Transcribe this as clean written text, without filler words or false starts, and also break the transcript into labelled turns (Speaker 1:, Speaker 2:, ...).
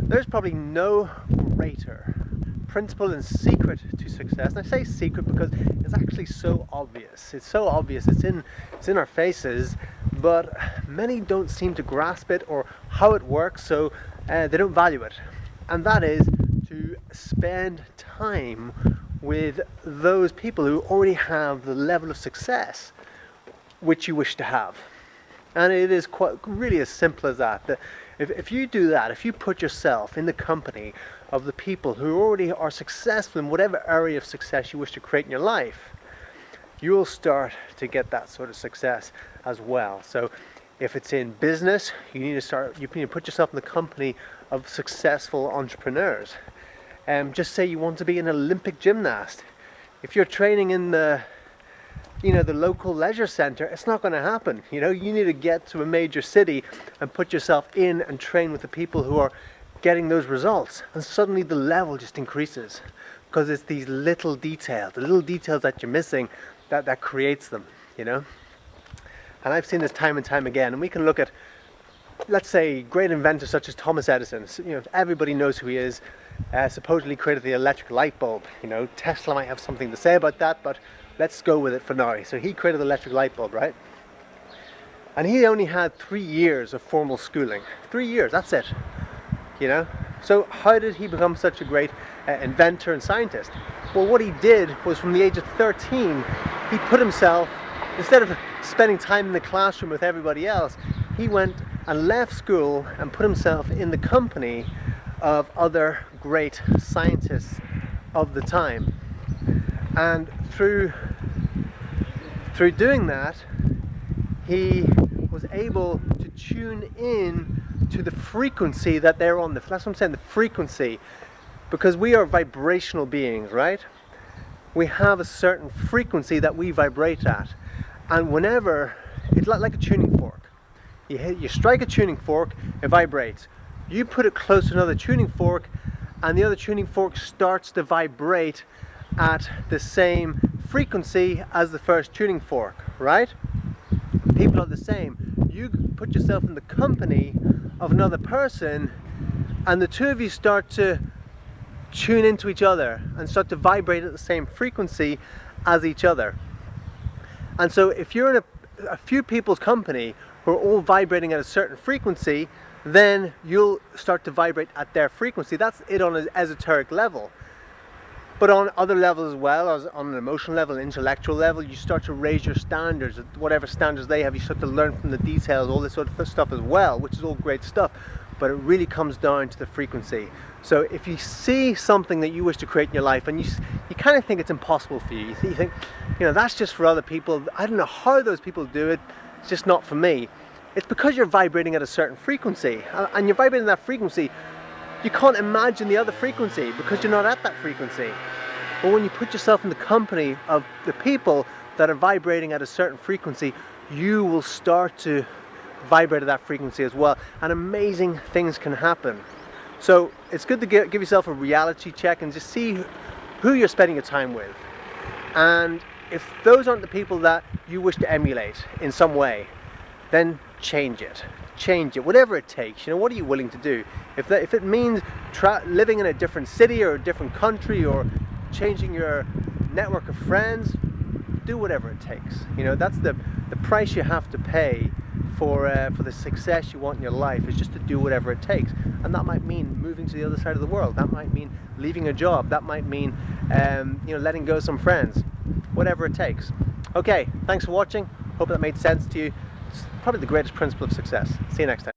Speaker 1: There's probably no greater principle and secret to success. And I say secret because it's actually so obvious. It's so obvious. It's in our faces, but many don't seem to grasp it or how it works, so they don't value it. And that is to spend time with those people who already have the level of success which you wish to have. And it is quite really as simple as that. If you do that, if you put yourself in the company of the people who already are successful in whatever area of success you wish to create in your life, you'll start to get that sort of success as well. So if it's in business, you need to put yourself in the company of successful entrepreneurs. Just say you want to be an Olympic gymnast. If you're training in the local leisure center, it's not going to happen. You need to get to a major city and put yourself in and train with the people who are getting those results, and suddenly the level just increases, because it's these little details, the little details that you're missing, that creates them. And I've seen this time and time again. And we can look at, let's say, great inventors such as Thomas Edison. Everybody knows who he is. Supposedly created the electric light bulb. Tesla might have something to say about that, but let's go with it for now. So he created the electric light bulb, right? And he only had 3 years of formal schooling. 3 years, that's it. So how did he become such a great inventor and scientist? Well, what he did was, from the age of 13, he put himself, instead of spending time in the classroom with everybody else, he went and left school and put himself in the company of other great scientists of the time. And through doing that, he was able to tune in to the frequency that they're on. That's what I'm saying, the frequency. Because we are vibrational beings, right? We have a certain frequency that we vibrate at. And whenever, it's like a tuning fork. You strike a tuning fork, it vibrates. You put it close to another tuning fork, and the other tuning fork starts to vibrate at the same frequency as the first tuning fork, right? People are the same. You put yourself in the company of another person, and the two of you start to tune into each other and start to vibrate at the same frequency as each other. And so if you're in a few people's company who are all vibrating at a certain frequency, then you'll start to vibrate at their frequency. That's it on an esoteric level. But on other levels as well, as on an emotional level, intellectual level, you start to raise your standards. Whatever standards they have, you start to learn from the details, all this sort of stuff as well, which is all great stuff. But it really comes down to the frequency. So if you see something that you wish to create in your life, and you kind of think it's impossible for you, you think, that's just for other people. I don't know how those people do it. It's just not for me. It's because you're vibrating at a certain frequency, and you're vibrating at that frequency. You can't imagine the other frequency because you're not at that frequency. But when you put yourself in the company of the people that are vibrating at a certain frequency, you will start to vibrate at that frequency as well, and amazing things can happen. So it's good to give yourself a reality check and just see who you're spending your time with. And if those aren't the people that you wish to emulate in some way, then change it, whatever it takes. What are you willing to do? If it means living in a different city or a different country, or changing your network of friends, do whatever it takes. That's the price you have to pay for the success you want in your life, is just to do whatever it takes. And that might mean moving to the other side of the world. That might mean leaving a job. That might mean letting go of some friends. Whatever it takes. Okay, thanks for watching. Hope that made sense to you. It's probably the greatest principle of success. See you next time.